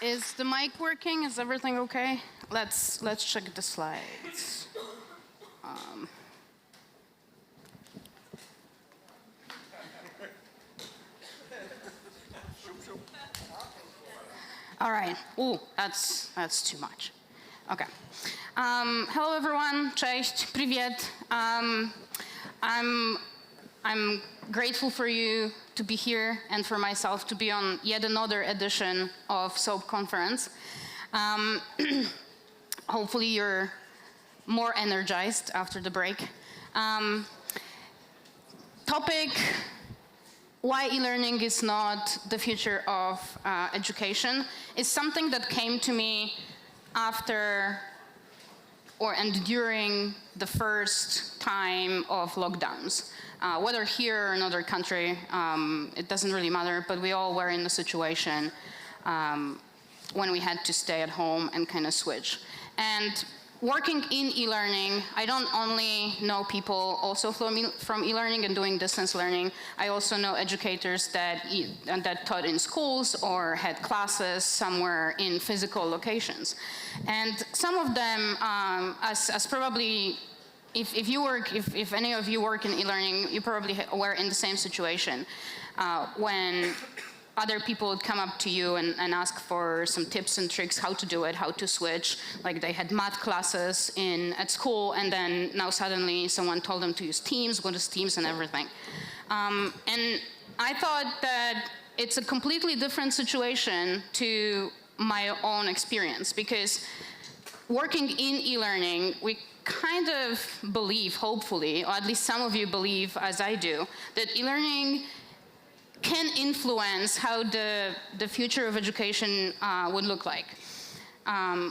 Is the mic working? Is everything okay? Let's check the slides. All right. Ooh, that's too much. Okay. Hello everyone. Cześć. Привет. I'm grateful for you to be here and for myself to be on yet another edition of SOAP conference. Hopefully you're more energized after the break. Topic, why e-learning is not the future of education, is something that came to me after and during the first time of lockdowns. Whether here or another country, it doesn't really matter, but we all were in the situation when we had to stay at home and kind of switch. And working in e-learning, I don't only know people also from e-learning and doing distance learning, I also know educators that taught in schools or had classes somewhere in physical locations. And some of them, as probably, if any of you work in e-learning, you probably were in the same situation when other people would come up to you and ask for some tips and tricks how to do it, how to switch. Like they had math classes at school, and then now suddenly someone told them to use Teams, what is Teams and everything. And I thought that it's a completely different situation to my own experience, because working in e-learning, we kind of believe, hopefully, or at least some of you believe, as I do, that e-learning can influence how the future of education would look like.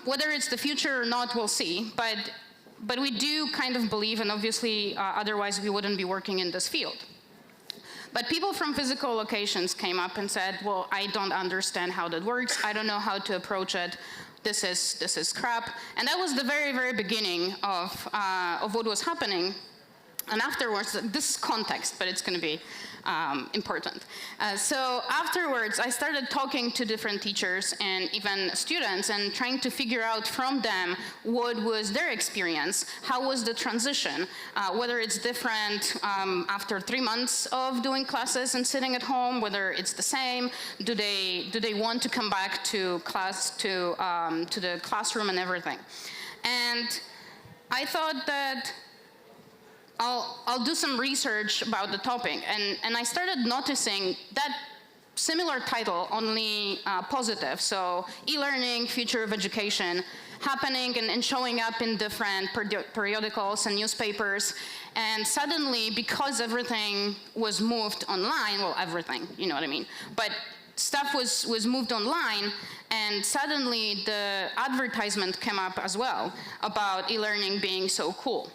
Whether it's the future or not, we'll see, but we do kind of believe, and obviously otherwise we wouldn't be working in this field. But people from physical locations came up and said, well, I don't understand how that works, I don't know how to approach it, this is crap. And that was the very, very beginning of what was happening. And afterwards, this is context, but it's going to be important. So afterwards, I started talking to different teachers and even students and trying to figure out from them what was their experience, how was the transition, whether it's different after 3 months of doing classes and sitting at home, whether it's the same, do they want to come back to class, to the classroom and everything. And I thought that I'll do some research about the topic, and I started noticing that similar title, only positive, so e-learning, future of education, happening and showing up in different periodicals and newspapers, and suddenly, because everything was moved online, well, everything, you know what I mean, but stuff was moved online, and suddenly the advertisement came up as well about e-learning being so cool.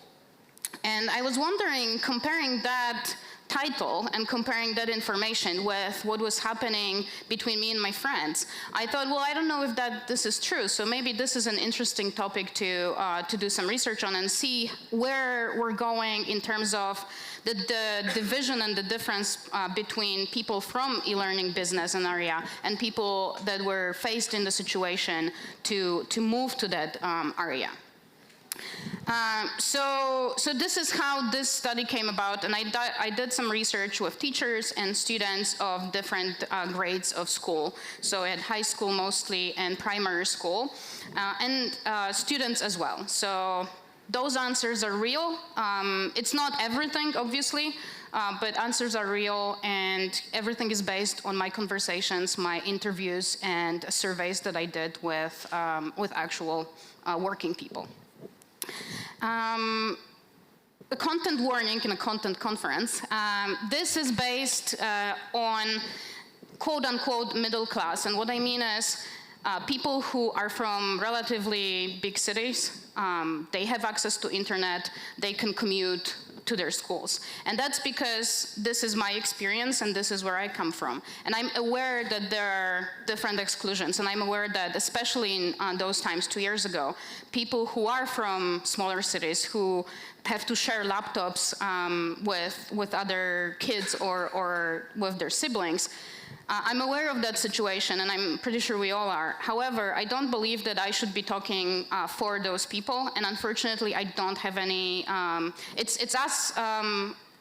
And I was wondering, comparing that title and comparing that information with what was happening between me and my friends, I thought, well, I don't know if this is true, so maybe this is an interesting topic to do some research on and see where we're going in terms of the division and the difference between people from e-learning business and area and people that were faced in the situation to move to that area. So this is how this study came about, and I did some research with teachers and students of different grades of school. So I had high school mostly and primary school, and students as well. So those answers are real. It's not everything, obviously, but answers are real, and everything is based on my conversations, my interviews, and surveys that I did with actual working people. A content warning in a content conference. This is based on quote-unquote middle class, and what I mean is people who are from relatively big cities. They have access to internet, they can commute to their schools. And that's because this is my experience and this is where I come from. And I'm aware that there are different exclusions, and I'm aware that especially in those times 2 years ago, people who are from smaller cities who have to share laptops with other kids or with their siblings, I'm aware of that situation, and I'm pretty sure we all are. However, I don't believe that I should be talking for those people, and unfortunately, I don't have any. It's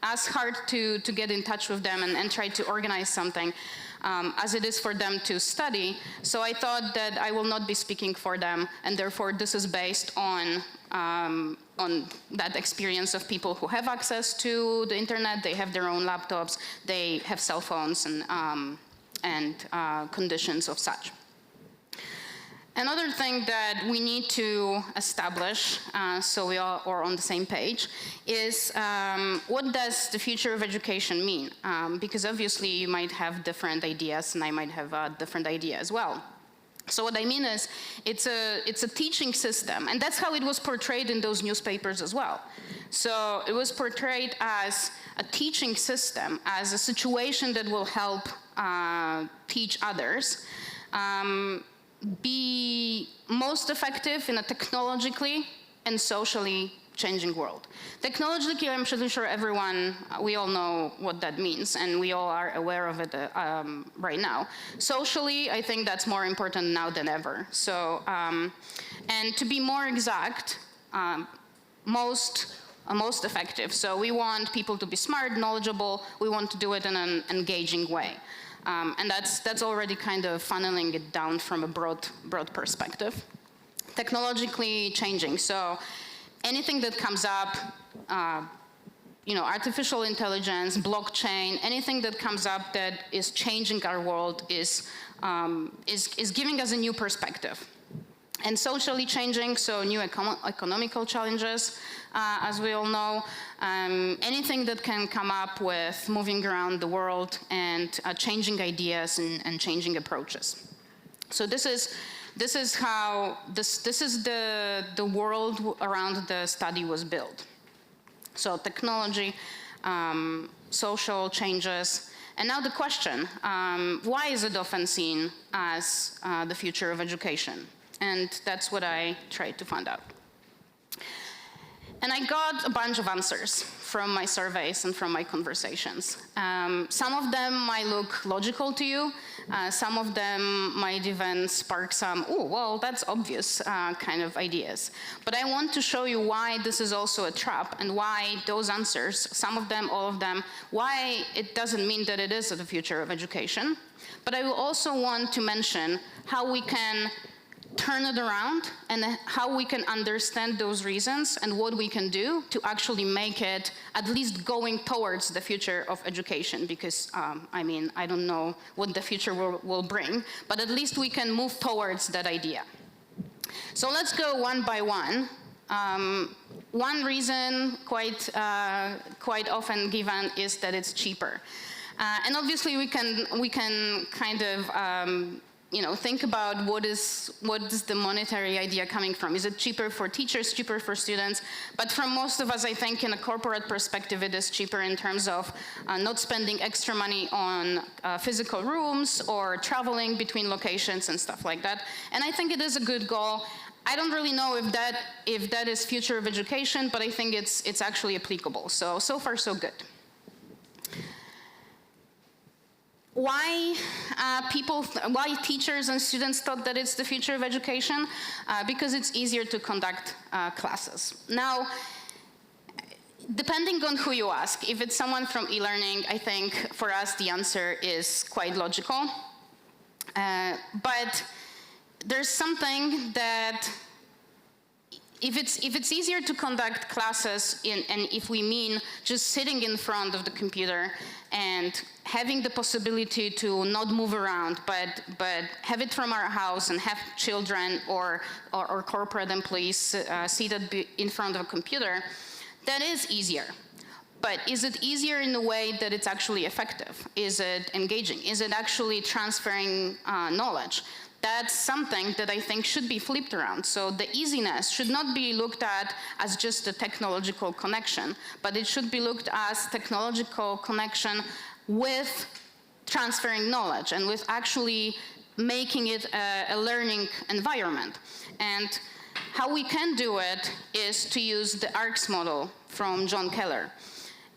as hard to get in touch with them and try to organize something as it is for them to study. So I thought that I will not be speaking for them, and therefore this is based on that experience of people who have access to the internet, they have their own laptops, they have cell phones and conditions of such. Another thing that we need to establish, so we all are on the same page, is what does the future of education mean? Because obviously you might have different ideas, and I might have a different idea as well. So what I mean is, it's a teaching system, and that's how it was portrayed in those newspapers as well. So it was portrayed as a teaching system, as a situation that will help teach others, be most effective in a technologically and socially changing world. Technologically, I'm pretty sure we all know what that means, and we all are aware of it right now. Socially, I think that's more important now than ever. So, and to be more exact, most effective. So we want people to be smart, knowledgeable. We want to do it in an engaging way. And that's already kind of funneling it down from a broad perspective. Technologically changing, so anything that comes up, artificial intelligence, blockchain, anything that comes up that is changing our world is giving us a new perspective. And socially changing, so new economical challenges, as we all know, anything that can come up with moving around the world and changing ideas and changing approaches. So this is the world around the study was built. So technology, social changes, and now the question, why is it often seen as the future of education? And that's what I tried to find out. And I got a bunch of answers from my surveys and from my conversations. Some of them might look logical to you. Some of them might even spark some, oh, well, that's obvious kind of ideas. But I want to show you why this is also a trap and why those answers, some of them, all of them, why it doesn't mean that it is the future of education. But I will also want to mention how we can turn it around and how we can understand those reasons and what we can do to actually make it at least going towards the future of education, because I don't know what the future will bring, but at least we can move towards that idea. So let's go one by one. One reason quite often given is that it's cheaper. And obviously we can kind of think about what is the monetary idea coming from. Is it cheaper for teachers, cheaper for students? But from most of us, I think in a corporate perspective, it is cheaper in terms of not spending extra money on physical rooms or traveling between locations and stuff like that. And I think it is a good goal. I don't really know if that is future of education, but I think it's actually applicable. So far, so good. Why teachers and students thought that it's the future of education? Because it's easier to conduct classes. Now, depending on who you ask, if it's someone from eLearning, I think for us the answer is quite logical. But there's something that if it's easier to conduct classes, and if we mean just sitting in front of the computer and having the possibility to not move around, but have it from our house and have children or corporate employees seated in front of a computer, that is easier. But is it easier in a way that it's actually effective? Is it engaging? Is it actually transferring knowledge? That's something that I think should be flipped around. So the easiness should not be looked at as just a technological connection, but it should be looked as technological connection with transferring knowledge and with actually making it a learning environment. And how we can do it is to use the ARCS model from John Keller.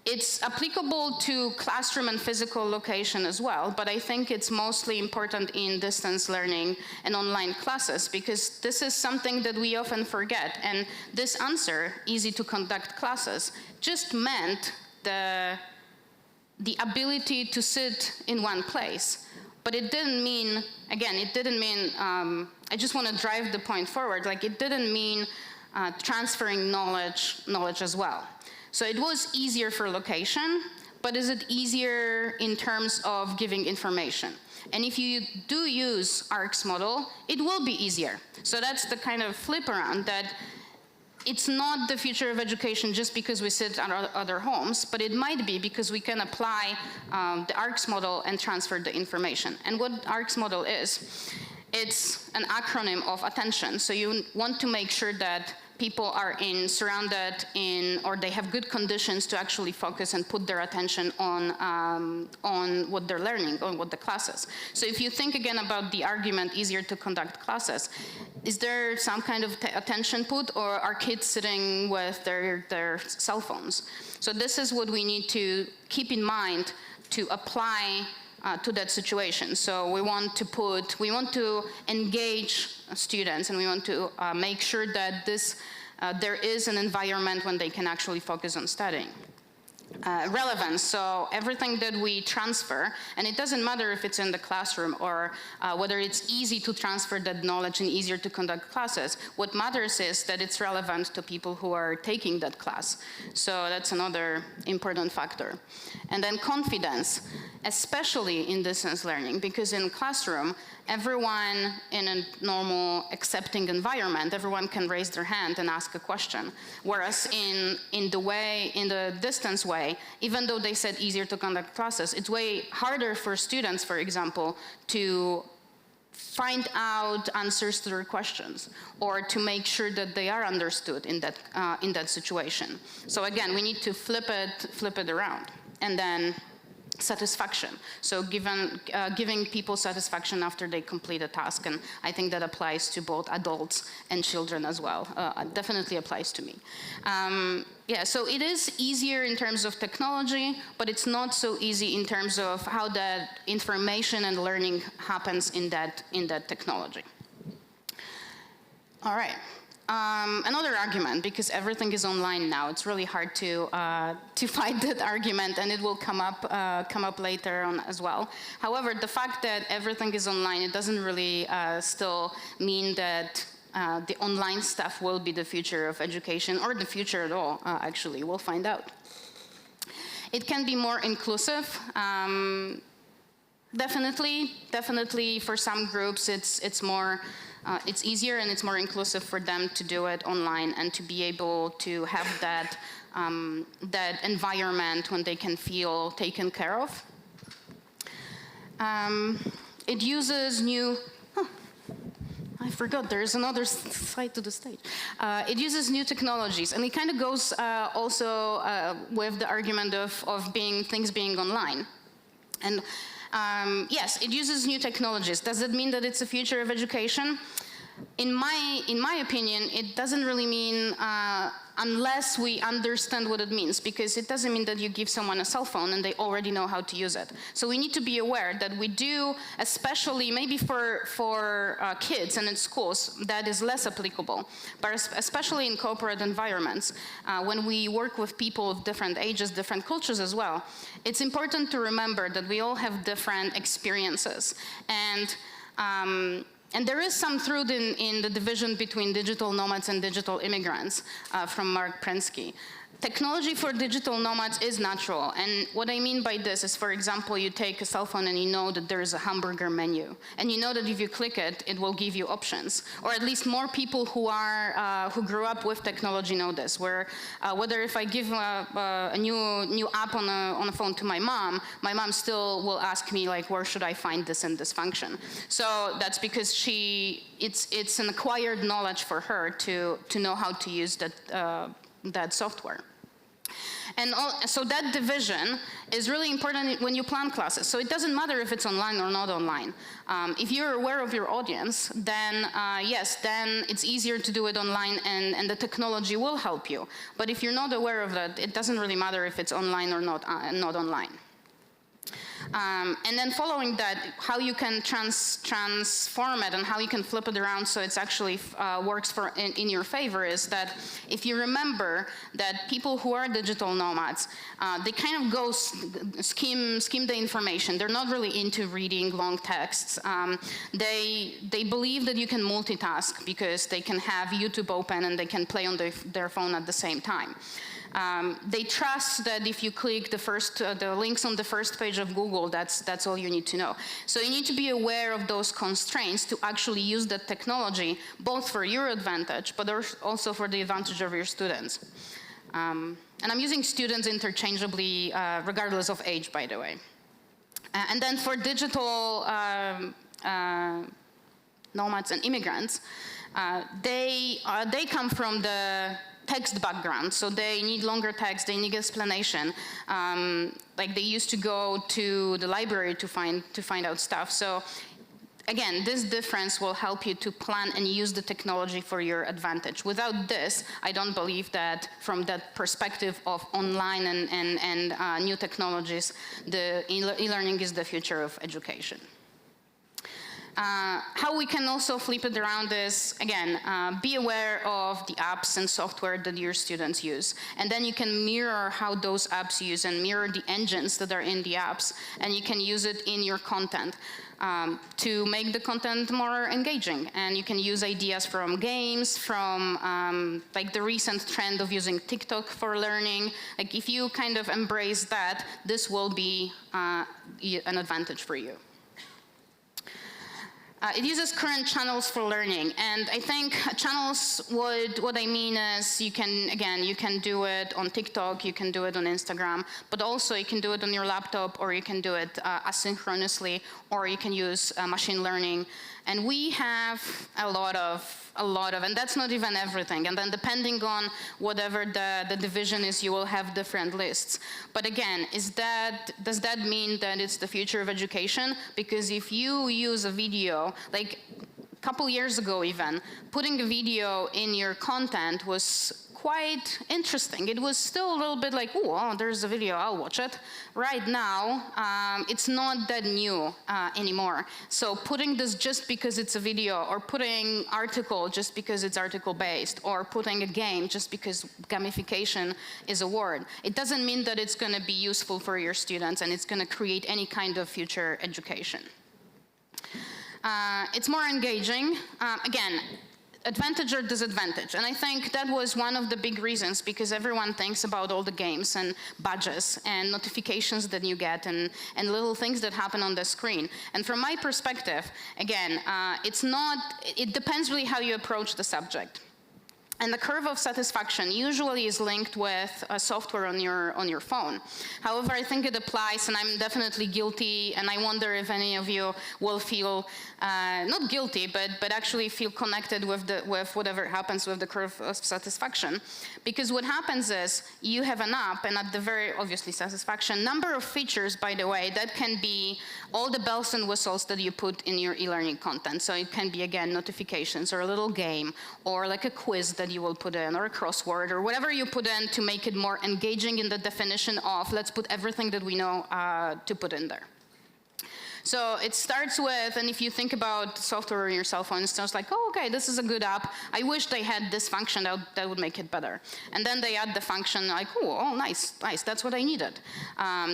It's applicable to classroom and physical location as well, but I think it's mostly important in distance learning and online classes, because this is something that we often forget. And this answer, easy to conduct classes, just meant the ability to sit in one place. But it didn't mean, again, it didn't mean, I just want to drive the point forward, like it didn't mean transferring knowledge as well. So it was easier for location, but is it easier in terms of giving information? And if you do use ARC's model, it will be easier. So that's the kind of flip around, that it's not the future of education just because we sit at our other homes, but it might be because we can apply the ARC's model and transfer the information. And what ARC's model is, it's an acronym of attention. So you want to make sure that people are surrounded in, or they have good conditions to actually focus and put their attention on what they're learning, on what the class is. So if you think again about the argument, easier to conduct classes, is there some kind of attention put, or are kids sitting with their cell phones? So this is what we need to keep in mind to apply to that situation. So we want to engage students, and we want to make sure that there is an environment when they can actually focus on studying. Relevance, so everything that we transfer, and it doesn't matter if it's in the classroom or whether it's easy to transfer that knowledge and easier to conduct classes. What matters is that it's relevant to people who are taking that class. So that's another important factor. And then confidence, especially in distance learning, because in classroom, everyone in a normal accepting environment, everyone can raise their hand and ask a question. Whereas in the distance way, even though they said easier to conduct classes, it's way harder for students, for example, to find out answers to their questions, or to make sure that they are understood in that situation. So again, we need to flip it around. And then satisfaction. So giving people satisfaction after they complete a task, and I think that applies to both adults and children as well. Definitely applies to me. Yeah, so it is easier in terms of technology, but it's not so easy in terms of how that information and learning happens in that technology. All right. Another argument, because everything is online now, it's really hard to fight that argument, and it will come up later on as well. However, the fact that everything is online, it doesn't really still mean that the online stuff will be the future of education, or the future at all, actually. We'll find out. It can be more inclusive. Definitely for some groups, it's easier and it's more inclusive for them to do it online and to be able to have that environment when they can feel taken care of. It uses new, I forgot, there's another side to the stage. It uses new technologies, and it kind of goes also with the argument of things being online. And yes, it uses new technologies. Does it mean that it's the future of education? In my opinion, it doesn't really mean unless we understand what it means, because it doesn't mean that you give someone a cell phone and they already know how to use it. So we need to be aware that we do, especially maybe for kids and in schools, that is less applicable. But especially in corporate environments, when we work with people of different ages, different cultures as well, it's important to remember that we all have different experiences. And there is some truth in the division between digital nomads and digital immigrants from Mark Prensky. Technology for digital nomads is natural, and what I mean by this is, for example, you take a cell phone and you know that there is a hamburger menu, and you know that if you click it, it will give you options. Or at least more people who grew up with technology know this, where whether if I give a new app on a phone to my mom still will ask me, like, where should I find this and this function? So that's because it's an acquired knowledge for her to know how to use that software. So that division is really important when you plan classes. So it doesn't matter if it's online or not online. If you're aware of your audience, then yes, then it's easier to do it online and the technology will help you. But if you're not aware of that, it doesn't really matter if it's online or not online. And then following that, how you can transform it and how you can flip it around so it's actually works in your favor is that if you remember that people who are digital nomads, they kind of go skim the information. They're not really into reading long texts. They believe that you can multitask because they can have YouTube open and they can play on their phone at the same time. They trust that if you click the links on the first page of Google, that's all you need to know. So you need to be aware of those constraints to actually use the technology, both for your advantage, but also for the advantage of your students. And I'm using students interchangeably, regardless of age, by the way. And then for digital nomads and immigrants, they come from the text background, so they need longer text, they need explanation. Like they used to go to the library to find out stuff. So again, this difference will help you to plan and use the technology for your advantage. Without this, I don't believe that from that perspective of online and new technologies, the e-learning is the future of education. How we can also flip it around is, again, be aware of the apps and software that your students use. And then you can mirror how those apps use and mirror the engines that are in the apps. And you can use it in your content to make the content more engaging. And you can use ideas from games, from like the recent trend of using TikTok for learning. Like if you kind of embrace that, this will be an advantage for you. It uses current channels for learning, and I think channels, what I mean is you can do it on TikTok, you can do it on Instagram, but also you can do it on your laptop, or you can do it asynchronously, or you can use machine learning. And we have a lot of, and that's not even everything. And then depending on whatever the division is, you will have different lists. But again, does that mean that it's the future of education? Because if you use a video, like a couple years ago even, putting a video in your content was quite interesting. It was still a little bit like, oh, there's a video, I'll watch it. Right now, it's not that new anymore. So putting this just because it's a video, or putting article just because it's article-based, or putting a game just because gamification is a word, it doesn't mean that it's going to be useful for your students and it's going to create any kind of future education. It's more engaging. Again, advantage or disadvantage. And I think that was one of the big reasons, because everyone thinks about all the games and badges and notifications that you get and little things that happen on the screen. And from my perspective, again, it depends really how you approach the subject. And the curve of satisfaction usually is linked with software on your phone. However, I think it applies, and I'm definitely guilty, and I wonder if any of you will feel, not guilty, but actually feel connected with whatever happens with the curve of satisfaction. Because what happens is, you have an app, and at the very, obviously, satisfaction, number of features, by the way, that can be all the bells and whistles that you put in your e-learning content. So it can be, again, notifications, or a little game, or like a quiz that you will put in, or a crossword, or whatever you put in to make it more engaging in the definition of, let's put everything that we know to put in there. So it starts with, and if you think about software on your cell phone, it starts like, oh, okay, this is a good app. I wish they had this function that would make it better. And then they add the function like, oh, nice, that's what I needed.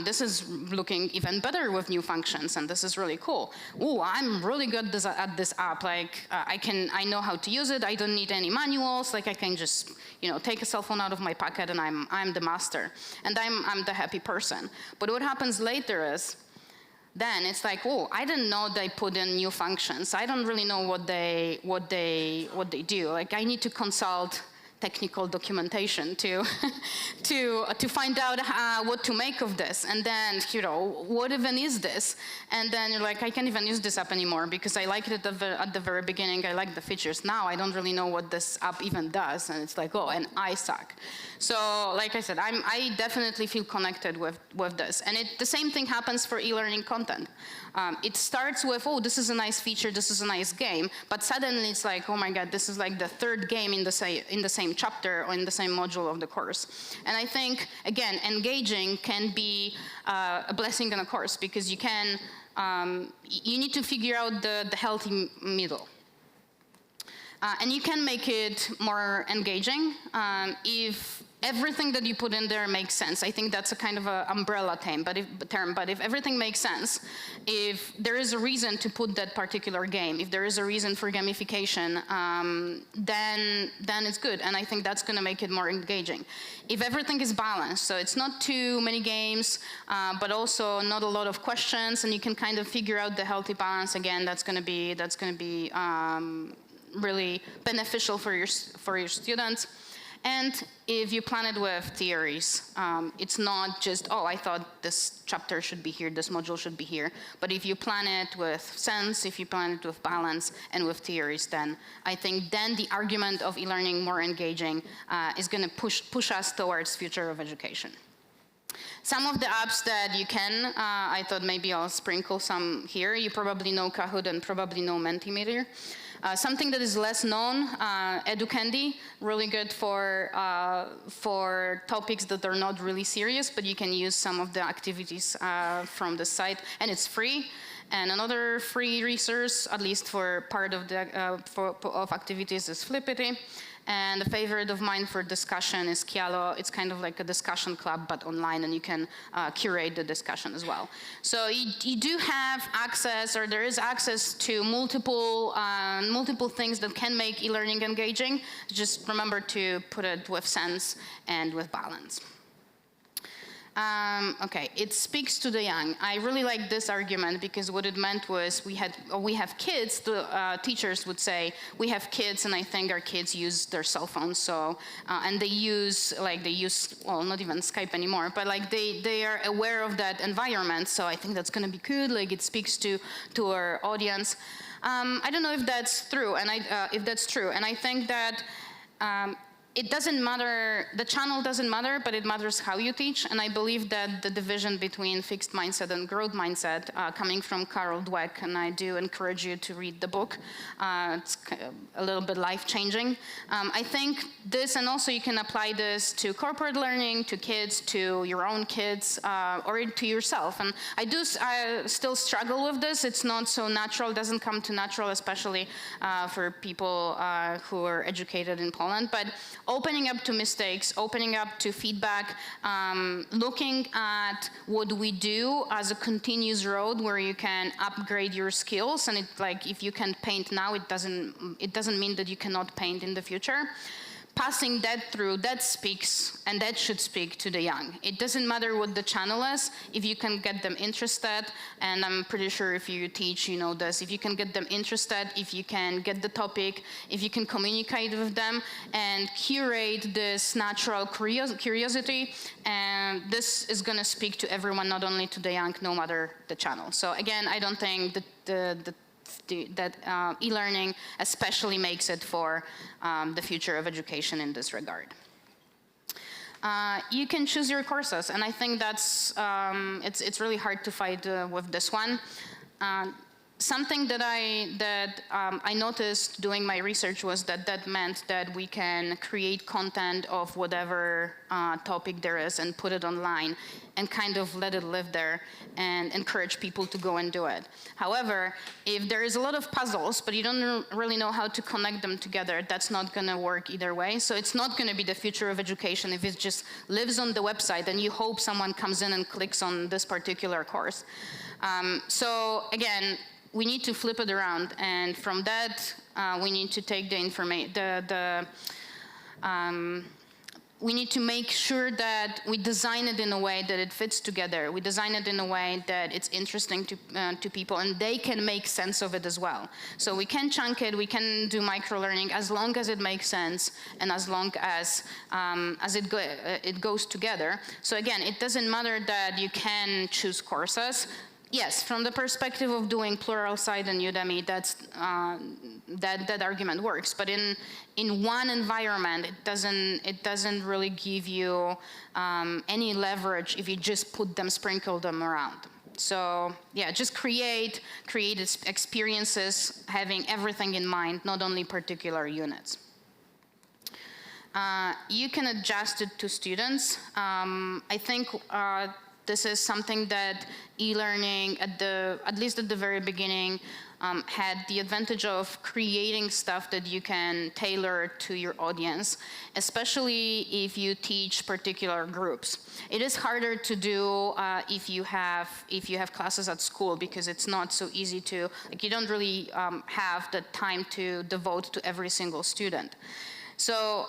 This is looking even better with new functions, and this is really cool. Oh, I'm really good at this app. Like, I know how to use it. I don't need any manuals. Like, I can just, take a cell phone out of my pocket, and I'm the master, and I'm the happy person. But what happens later is, then it's like, oh, I didn't know they put in new functions. I don't really know what they do. Like, I need to consult technical documentation to to find out what to make of this, and then what even is this, and then you're like, I can't even use this app anymore because I liked it at the very beginning. I like the features. Now I don't really know what this app even does, and it's like, oh, and I suck. So like I said, I definitely feel connected with this, and the same thing happens for e-learning content. It starts with, oh, this is a nice feature, this is a nice game, but suddenly it's like, oh my God, this is like the third game in the same chapter or in the same module of the course. And I think, again, engaging can be a blessing in a course, because you can, you need to figure out the healthy middle. And you can make it more engaging if everything that you put in there makes sense. I think that's a kind of an umbrella term, but if everything makes sense, if there is a reason to put that particular game, if there is a reason for gamification, then it's good, and I think that's going to make it more engaging. If everything is balanced, so it's not too many games, but also not a lot of questions, and you can kind of figure out the healthy balance, again, that's going to be really beneficial for your students. And if you plan it with theories, it's not just, oh, I thought this chapter should be here, this module should be here. But if you plan it with sense, if you plan it with balance and with theories, then I think then the argument of e-learning more engaging is going to push us towards future of education. Some of the apps that you can, I thought maybe I'll sprinkle some here. You probably know Kahoot and probably know Mentimeter. Something that is less known, EduCandy, really good for topics that are not really serious, but you can use some of the activities from the site, and it's free. And another free resource, at least for part of the of activities, is Flippity. And a favorite of mine for discussion is Kialo. It's kind of like a discussion club, but online, and you can curate the discussion as well. So you do have access, or there is access to multiple things that can make e-learning engaging. Just remember to put it with sense and with balance. Okay, it speaks to the young. I really like this argument, because what it meant was we have kids. The teachers would say we have kids, and I think our kids use their cell phones. So and they use well, not even Skype anymore, but like they are aware of that environment. So I think that's going to be good. Like it speaks to our audience. I don't know if that's true, and if that's true, and I think that. It doesn't matter, the channel doesn't matter, but it matters how you teach. And I believe that the division between fixed mindset and growth mindset, coming from Carol Dweck, and I do encourage you to read the book. It's a little bit life-changing. I think this, and also you can apply this to corporate learning, to kids, to your own kids, or to yourself. And I still struggle with this. It's not so natural, doesn't come too natural, especially for people who are educated in Poland. But opening up to mistakes, opening up to feedback, looking at what we do as a continuous road where you can upgrade your skills. And if you can paint now, it doesn't mean that you cannot paint in the future. Passing that through, that speaks, and that should speak to the young. It doesn't matter what the channel is, if you can get them interested, and I'm pretty sure if you teach, you know this, if you can get them interested, if you can get the topic, if you can communicate with them and curate this natural curiosity, and this is gonna speak to everyone, not only to the young, no matter the channel. So again, I don't think that e-learning especially makes it for the future of education in this regard. You can choose your courses, and I think that's it's really hard to fight with this one. Something that I noticed doing my research was that meant that we can create content of whatever topic there is and put it online and kind of let it live there and encourage people to go and do it. However, if there is a lot of puzzles, but you don't really know how to connect them together, that's not going to work either way. So it's not going to be the future of education if it just lives on the website and you hope someone comes in and clicks on this particular course. So again, we need to flip it around, and from that, we need to take the information, we need to make sure that we design it in a way that it fits together. We design it in a way that it's interesting to people and they can make sense of it as well. So we can chunk it, we can do micro-learning as long as it makes sense and as long as it goes together. So again, it doesn't matter that you can choose courses. Yes, from the perspective of doing plural site and Udemy, that argument works. But in one environment, it doesn't really give you any leverage if you just sprinkle them around. So yeah, just create experiences having everything in mind, not only particular units. You can adjust it to students. I think this is something that e-learning, at least at the very beginning, had the advantage of creating stuff that you can tailor to your audience, especially if you teach particular groups. It is harder to do if you have classes at school, because it's not so easy to, like, you don't really have the time to devote to every single student. So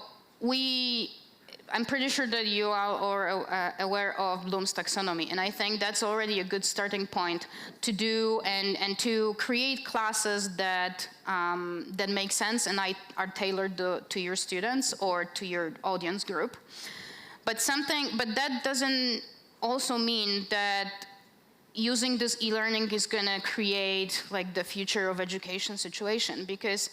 I'm pretty sure that you all are aware of Bloom's taxonomy, and I think that's already a good starting point to do and to create classes that make sense and are tailored to your students or to your audience group. But that doesn't also mean that using this e-learning is going to create like the future of education situation, because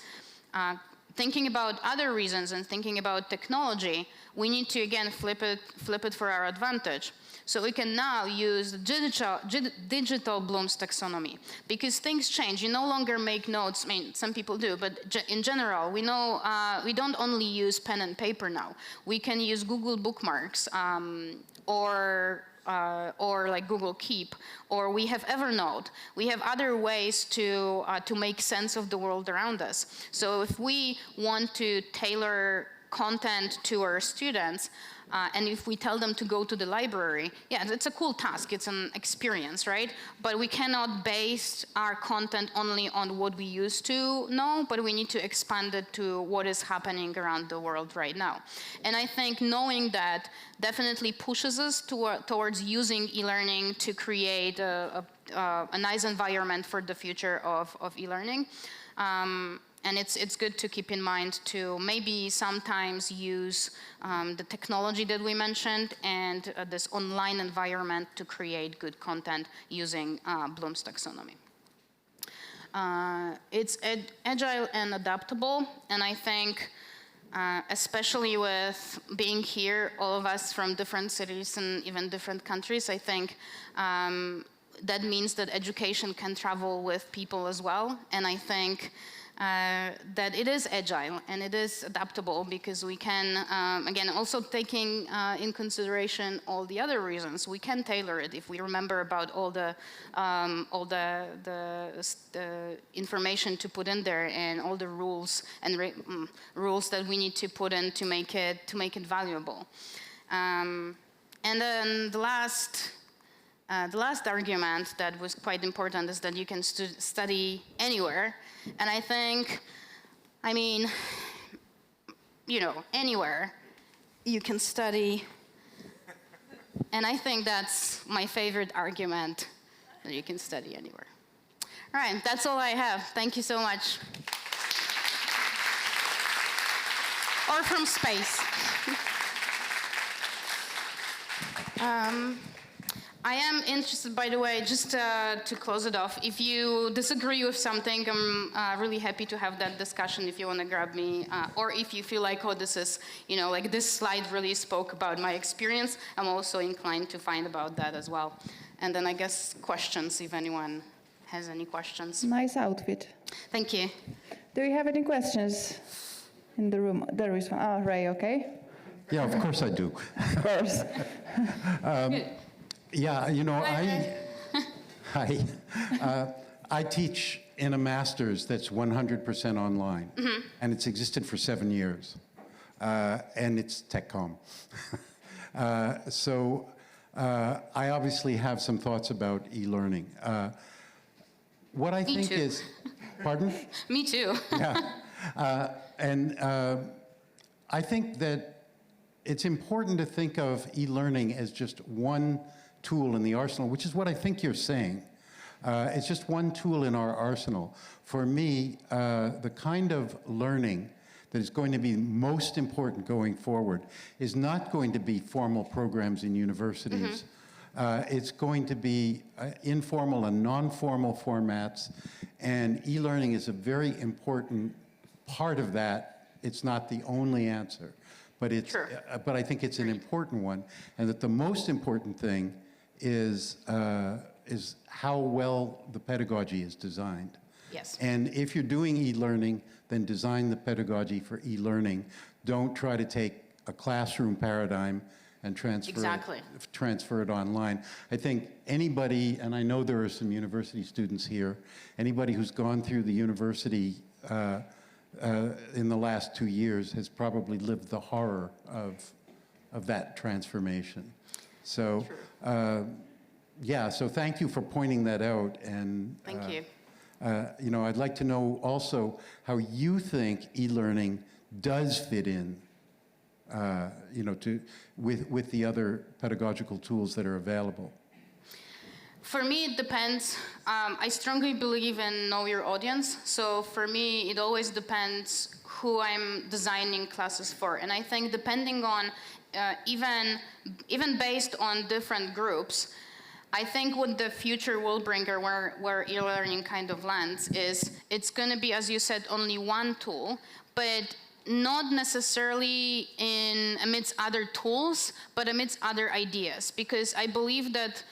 thinking about other reasons and thinking about technology, we need to again flip it for our advantage. So we can now use digital Bloom's taxonomy, because things change. You no longer make notes. I mean, some people do, but in general, we know we don't only use pen and paper now. We can use Google Bookmarks or like Google Keep, or we have Evernote. We have other ways to make sense of the world around us. So if we want to tailor content to our students, and if we tell them to go to the library, yeah, it's a cool task, it's an experience, right? But we cannot base our content only on what we used to know, but we need to expand it to what is happening around the world right now. And I think knowing that definitely pushes us towards using e-learning to create a nice environment for the future of e-learning. And it's good to keep in mind to maybe sometimes use the technology that we mentioned and this online environment to create good content using Bloom's taxonomy. It's agile and adaptable, and I think especially with being here, all of us from different cities and even different countries, I think that means that education can travel with people as well, and I think that it is agile and it is adaptable, because we can, again, also taking in consideration all the other reasons, we can tailor it if we remember about all the information to put in there and all the rules and rules that we need to put in to make it valuable. And then the last argument that was quite important is that you can study anywhere. And I think, I mean, you know, anywhere you can study. And I think that's my favorite argument, that you can study anywhere. All right, that's all I have. Thank you so much. Or from space. I am interested, by the way, just to close it off, if you disagree with something, I'm really happy to have that discussion if you want to grab me, or if you feel like, oh, this is, you know, like this slide really spoke about my experience, I'm also inclined to find about that as well. And then I guess questions, if anyone has any questions. Nice outfit. Thank you. Do you have any questions in the room? There is one. Oh, Ray, okay? Yeah, of course I do. Of course. Yeah, you know, I teach in a master's that's 100% online, and it's existed for 7 years, and it's TechCom. So I obviously have some thoughts about e-learning. What I think is, pardon? Me too. Yeah, and I think that it's important to think of e-learning as just one tool in the arsenal, which is what I think you're saying. It's just one tool in our arsenal. For me, the kind of learning that is going to be most important going forward is not going to be formal programs in universities. It's going to be informal and non-formal formats, and e-learning is a very important part of that. It's not the only answer, but but I think it's an important one, and that the most important thing is how well the pedagogy is designed. Yes. And if you're doing e-learning, then design the pedagogy for e-learning. Don't try to take a classroom paradigm and transfer it online. I think anybody, and I know there are some university students here, anybody who's gone through the university in the last 2 years has probably lived the horror of that transformation. So, yeah, so thank you for pointing that out. And thank you. You know, I'd like to know also how you think e-learning does fit in, you know, with the other pedagogical tools that are available. For me, it depends. I strongly believe in know your audience. So for me, it always depends who I'm designing classes for. And I think depending on, even based on different groups, I think what the future will bring, or where e-learning kind of lands, is it's going to be, as you said, only one tool, but not necessarily amidst other tools, but amidst other ideas. Because I believe that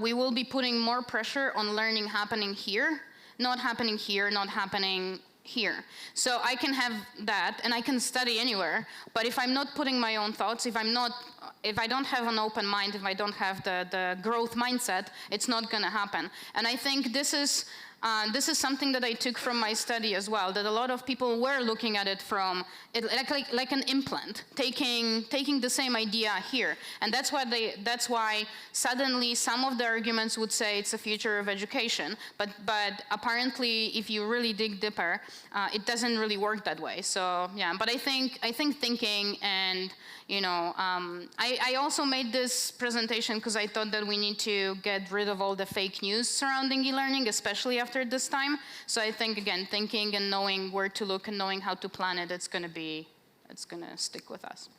we will be putting more pressure on learning happening here, not happening here, not happening here. So I can have that, and I can study anywhere, but if I'm not putting my own thoughts, if I don't have an open mind, if I don't have the growth mindset, it's not going to happen. And I think this is something that I took from my study as well, that a lot of people were looking at it from like an implant, taking the same idea here. And that's why suddenly some of the arguments would say it's the future of education, but apparently if you really dig deeper, it doesn't really work that way. So yeah, but I think thinking and, you know, I also made this presentation because I thought that we need to get rid of all the fake news surrounding e-learning, especially after this time. So I think, again, thinking and knowing where to look and knowing how to plan it, it's going to stick with us.